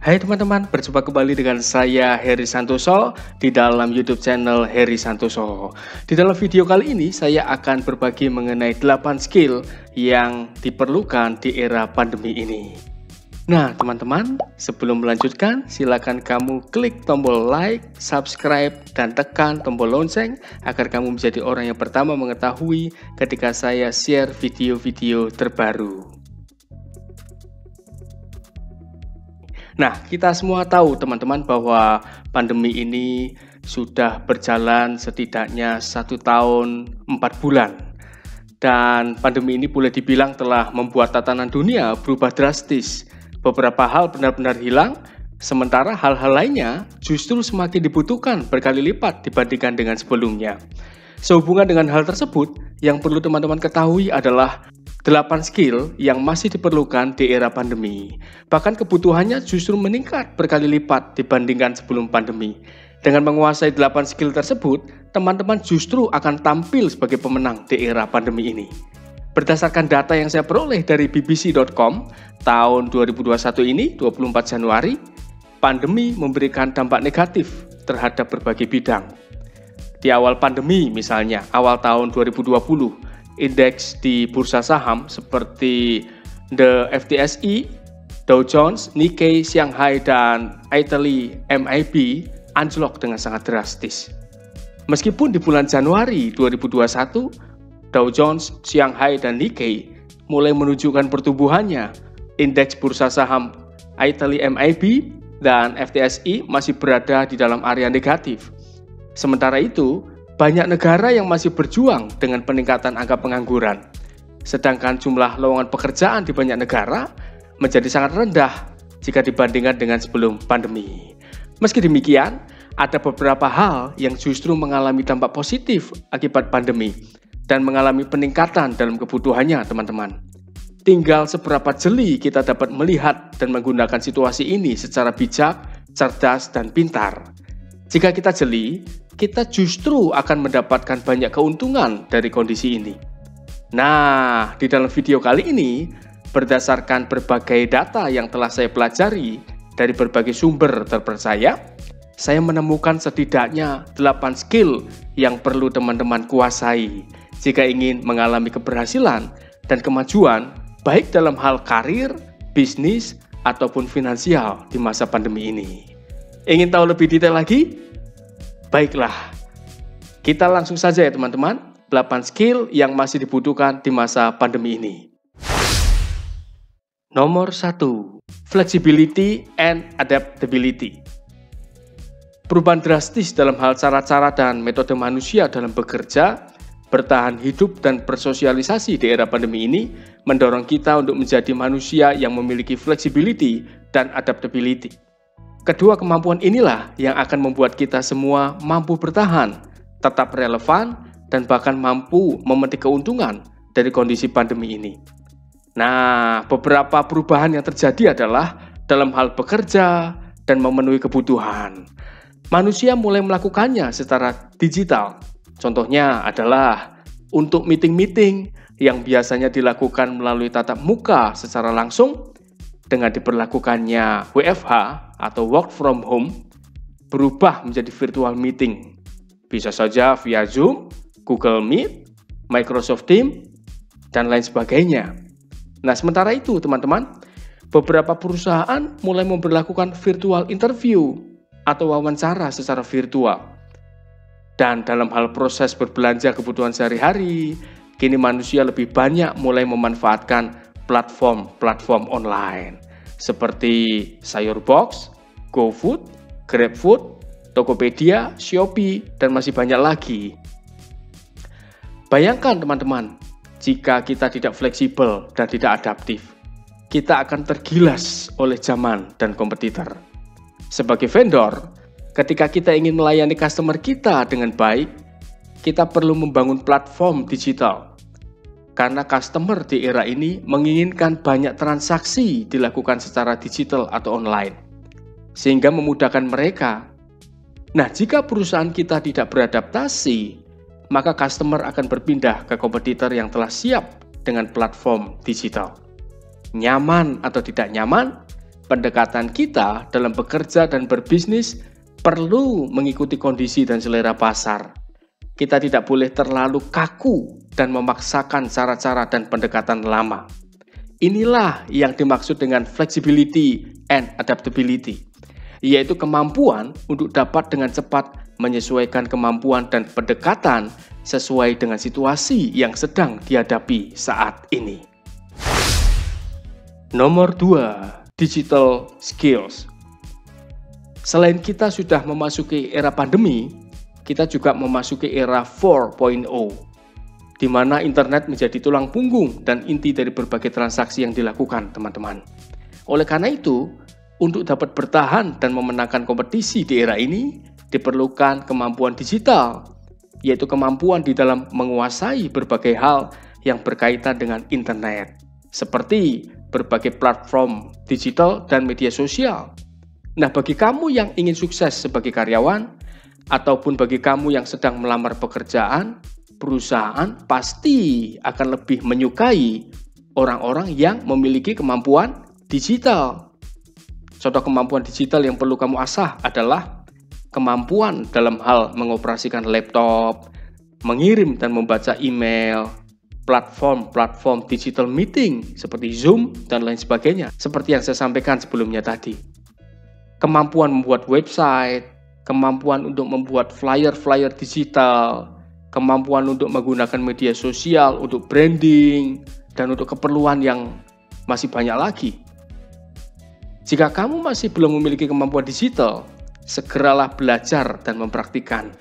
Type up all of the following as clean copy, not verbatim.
Hai teman-teman, berjumpa kembali dengan saya Heri Santoso di dalam YouTube channel Heri Santoso. Di dalam video kali ini saya akan berbagi mengenai 8 skill yang diperlukan di era pandemi ini. Nah teman-teman, sebelum melanjutkan silakan kamu klik tombol like, subscribe, dan tekan tombol lonceng agar kamu menjadi orang yang pertama mengetahui ketika saya share video-video terbaru. Nah, kita semua tahu teman-teman bahwa pandemi ini sudah berjalan setidaknya 1 tahun 4 bulan. Dan pandemi ini boleh dibilang telah membuat tatanan dunia berubah drastis. Beberapa hal benar-benar hilang, sementara hal-hal lainnya justru semakin dibutuhkan berkali lipat dibandingkan dengan sebelumnya. Sehubungan dengan hal tersebut, yang perlu teman-teman ketahui adalah 8 skill yang masih diperlukan di era pandemi. Bahkan kebutuhannya justru meningkat berkali lipat dibandingkan sebelum pandemi. Dengan menguasai 8 skill tersebut, teman-teman justru akan tampil sebagai pemenang di era pandemi ini. Berdasarkan data yang saya peroleh dari bbc.com, tahun 2021 ini, 24 Januari, pandemi memberikan dampak negatif terhadap berbagai bidang. Di awal pandemi misalnya, awal tahun 2020, indeks di bursa saham seperti The FTSE, Dow Jones, Nikkei, Shanghai, dan Italy MIB anjlok dengan sangat drastis. Meskipun di bulan Januari 2021, Dow Jones, Shanghai, dan Nikkei mulai menunjukkan pertumbuhannya, indeks bursa saham Italy MIB dan FTSE masih berada di dalam area negatif. Sementara itu, banyak negara yang masih berjuang dengan peningkatan angka pengangguran. Sedangkan jumlah lowongan pekerjaan di banyak negara menjadi sangat rendah jika dibandingkan dengan sebelum pandemi. Meski demikian, ada beberapa hal yang justru mengalami dampak positif akibat pandemi dan mengalami peningkatan dalam kebutuhannya, teman-teman. Tinggal seberapa jeli kita dapat melihat dan menggunakan situasi ini secara bijak, cerdas, dan pintar. Jika kita jeli, kita justru akan mendapatkan banyak keuntungan dari kondisi ini. Nah, di dalam video kali ini, berdasarkan berbagai data yang telah saya pelajari dari berbagai sumber terpercaya, saya menemukan setidaknya 8 skill yang perlu teman-teman kuasai jika ingin mengalami keberhasilan dan kemajuan baik dalam hal karir, bisnis, ataupun finansial di masa pandemi ini. Ingin tahu lebih detail lagi? Baiklah, kita langsung saja ya teman-teman, 8 skill yang masih dibutuhkan di masa pandemi ini. Nomor 1, flexibility and adaptability. Perubahan drastis dalam hal cara-cara dan metode manusia dalam bekerja, bertahan hidup, dan bersosialisasi di era pandemi ini mendorong kita untuk menjadi manusia yang memiliki flexibility dan adaptability. Kedua kemampuan inilah yang akan membuat kita semua mampu bertahan, tetap relevan, dan bahkan mampu memetik keuntungan dari kondisi pandemi ini. Nah, beberapa perubahan yang terjadi adalah dalam hal bekerja dan memenuhi kebutuhan. Manusia mulai melakukannya secara digital. Contohnya adalah untuk meeting-meeting yang biasanya dilakukan melalui tatap muka secara langsung, dengan diberlakukannya WFH atau work from home, berubah menjadi virtual meeting. Bisa saja via Zoom, Google Meet, Microsoft Teams, dan lain sebagainya. Nah, sementara itu teman-teman, beberapa perusahaan mulai memberlakukan virtual interview atau wawancara secara virtual. Dan dalam hal proses berbelanja kebutuhan sehari-hari, kini manusia lebih banyak mulai memanfaatkan platform online seperti Sayurbox, GoFood, GrabFood, Tokopedia, Shopee, dan masih banyak lagi. Bayangkan teman-teman, jika kita tidak fleksibel dan tidak adaptif, kita akan tergilas oleh zaman dan kompetitor. Sebagai vendor, ketika kita ingin melayani customer kita dengan baik, kita perlu membangun platform digital. Karena customer di era ini menginginkan banyak transaksi dilakukan secara digital atau online, sehingga memudahkan mereka. Nah, jika perusahaan kita tidak beradaptasi, maka customer akan berpindah ke kompetitor yang telah siap dengan platform digital. Nyaman atau tidak nyaman, pendekatan kita dalam bekerja dan berbisnis perlu mengikuti kondisi dan selera pasar. Kita tidak boleh terlalu kaku dan memaksakan cara-cara dan pendekatan lama. Inilah yang dimaksud dengan flexibility and adaptability, yaitu kemampuan untuk dapat dengan cepat menyesuaikan kemampuan dan pendekatan sesuai dengan situasi yang sedang dihadapi saat ini. Nomor 2, digital skills. Selain kita sudah memasuki era pandemi, kita juga memasuki era 4.0, di mana internet menjadi tulang punggung dan inti dari berbagai transaksi yang dilakukan, teman-teman. Oleh karena itu, untuk dapat bertahan dan memenangkan kompetisi di era ini, diperlukan kemampuan digital, yaitu kemampuan di dalam menguasai berbagai hal yang berkaitan dengan internet, seperti berbagai platform digital dan media sosial. Nah, bagi kamu yang ingin sukses sebagai karyawan, ataupun bagi kamu yang sedang melamar pekerjaan, perusahaan pasti akan lebih menyukai orang-orang yang memiliki kemampuan digital. Contoh kemampuan digital yang perlu kamu asah adalah kemampuan dalam hal mengoperasikan laptop, mengirim dan membaca email, platform digital meeting seperti Zoom dan lain sebagainya, seperti yang saya sampaikan sebelumnya tadi. Kemampuan membuat website, kemampuan untuk membuat flyer-flyer digital, kemampuan untuk menggunakan media sosial untuk branding, dan untuk keperluan yang masih banyak lagi. Jika kamu masih belum memiliki kemampuan digital, segeralah belajar dan mempraktikkan.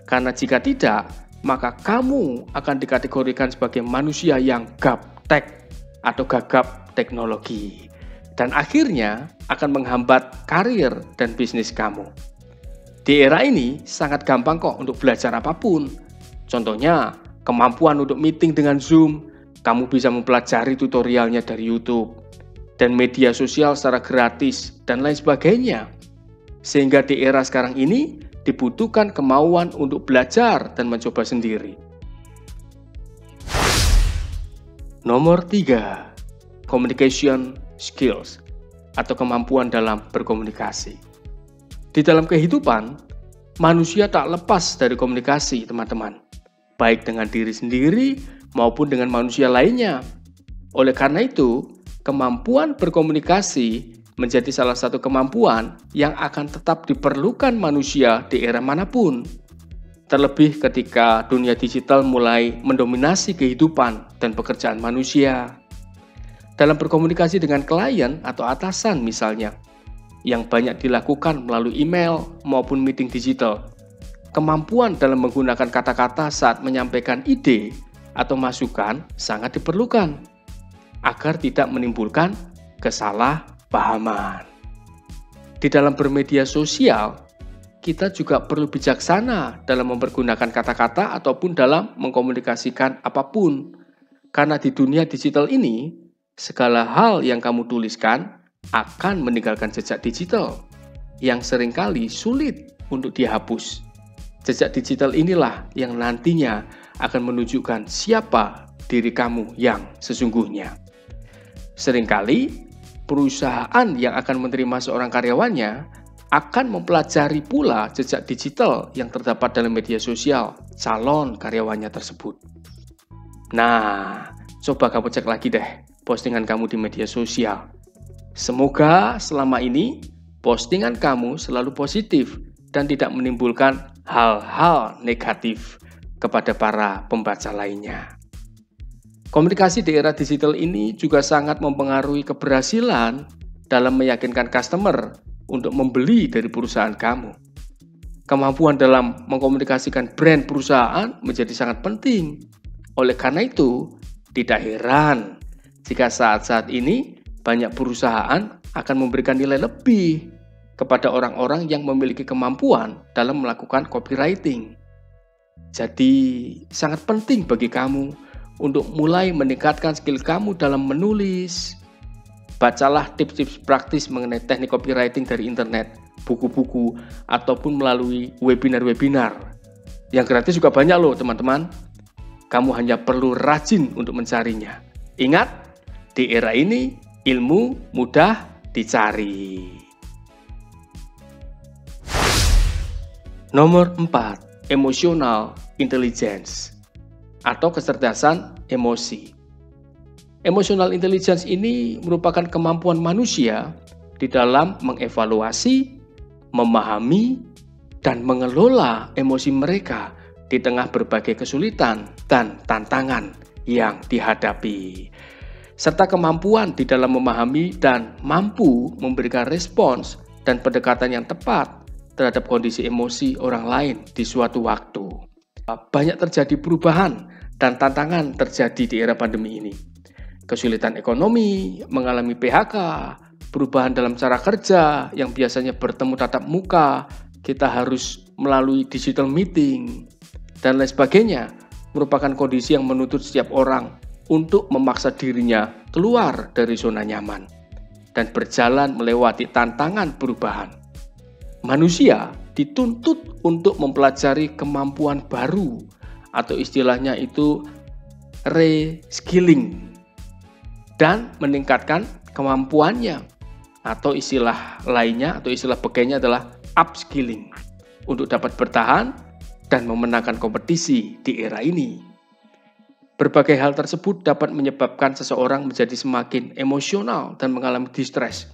Karena jika tidak, maka kamu akan dikategorikan sebagai manusia yang gaptek atau gagap teknologi. Dan akhirnya akan menghambat karir dan bisnis kamu. Di era ini sangat gampang kok untuk belajar apapun. Contohnya, kemampuan untuk meeting dengan Zoom, kamu bisa mempelajari tutorialnya dari YouTube. Dan media sosial secara gratis dan lain sebagainya. Sehingga di era sekarang ini dibutuhkan kemauan untuk belajar dan mencoba sendiri. Nomor 3, communication skills atau kemampuan dalam berkomunikasi. Di dalam kehidupan, manusia tak lepas dari komunikasi, teman-teman, baik dengan diri sendiri maupun dengan manusia lainnya. Oleh karena itu, kemampuan berkomunikasi menjadi salah satu kemampuan yang akan tetap diperlukan manusia di era manapun. Terlebih ketika dunia digital mulai mendominasi kehidupan dan pekerjaan manusia. Dalam berkomunikasi dengan klien atau atasan misalnya, yang banyak dilakukan melalui email maupun meeting digital, kemampuan dalam menggunakan kata-kata saat menyampaikan ide atau masukan sangat diperlukan, agar tidak menimbulkan kesalahpahaman. Di dalam bermedia sosial, kita juga perlu bijaksana dalam mempergunakan kata-kata ataupun dalam mengkomunikasikan apapun. Karena di dunia digital ini, segala hal yang kamu tuliskan akan meninggalkan jejak digital yang seringkali sulit untuk dihapus. Jejak digital inilah yang nantinya akan menunjukkan siapa diri kamu yang sesungguhnya. Seringkali, perusahaan yang akan menerima seorang karyawannya akan mempelajari pula jejak digital yang terdapat dalam media sosial calon karyawannya tersebut. Nah, coba kamu cek lagi deh postingan kamu di media sosial. Semoga selama ini postingan kamu selalu positif dan tidak menimbulkan hal-hal negatif kepada para pembaca lainnya. Komunikasi di era digital ini juga sangat mempengaruhi keberhasilan dalam meyakinkan customer untuk membeli dari perusahaan kamu. Kemampuan dalam mengkomunikasikan brand perusahaan menjadi sangat penting. Oleh karena itu, tidak heran jika saat-saat ini banyak perusahaan akan memberikan nilai lebih kepada orang-orang yang memiliki kemampuan dalam melakukan copywriting. Jadi, sangat penting bagi kamu untuk mulai meningkatkan skill kamu dalam menulis. Bacalah tips-tips praktis mengenai teknik copywriting dari internet, buku-buku, ataupun melalui webinar-webinar. Yang gratis juga banyak loh teman-teman. Kamu hanya perlu rajin untuk mencarinya. Ingat, di era ini ilmu mudah dicari. Nomor 4, emotional intelligence atau kecerdasan emosi. Emotional intelligence ini merupakan kemampuan manusia di dalam mengevaluasi, memahami, dan mengelola emosi mereka di tengah berbagai kesulitan dan tantangan yang dihadapi, serta kemampuan di dalam memahami dan mampu memberikan respons dan pendekatan yang tepat terhadap kondisi emosi orang lain di suatu waktu. Banyak terjadi perubahan dan tantangan terjadi di era pandemi ini. Kesulitan ekonomi, mengalami PHK, perubahan dalam cara kerja yang biasanya bertemu tatap muka, kita harus melalui digital meeting, dan lain sebagainya, merupakan kondisi yang menuntut setiap orang untuk memaksa dirinya keluar dari zona nyaman dan berjalan melewati tantangan perubahan. Manusia dituntut untuk mempelajari kemampuan baru atau istilahnya itu reskilling dan meningkatkan kemampuannya, atau istilah lainnya atau istilah begenya adalah upskilling untuk dapat bertahan dan memenangkan kompetisi di era ini. Berbagai hal tersebut dapat menyebabkan seseorang menjadi semakin emosional dan mengalami distres.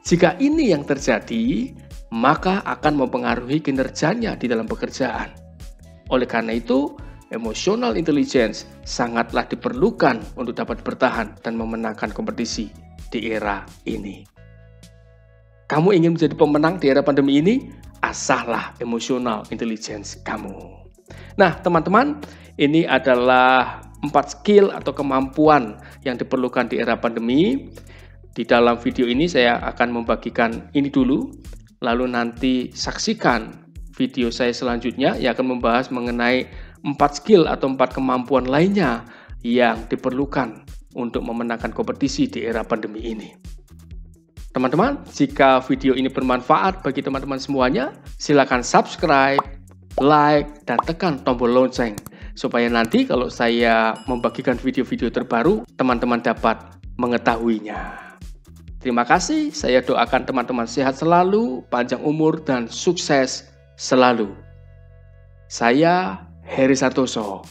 Jika ini yang terjadi, maka akan mempengaruhi kinerjanya di dalam pekerjaan. Oleh karena itu, emotional intelligence sangatlah diperlukan untuk dapat bertahan dan memenangkan kompetisi di era ini. Kamu ingin menjadi pemenang di era pandemi ini? Asahlah emotional intelligence kamu. Nah, teman-teman, ini adalah 4 skill atau kemampuan yang diperlukan di era pandemi. Di dalam video ini saya akan membagikan ini dulu, lalu nanti saksikan video saya selanjutnya yang akan membahas mengenai 4 skill atau 4 kemampuan lainnya yang diperlukan untuk memenangkan kompetisi di era pandemi ini. Teman-teman, jika video ini bermanfaat bagi teman-teman semuanya, silakan subscribe, like, dan tekan tombol lonceng supaya nanti kalau saya membagikan video-video terbaru, teman-teman dapat mengetahuinya. Terima kasih, saya doakan teman-teman sehat selalu, panjang umur, dan sukses selalu. Saya Heri Santoso.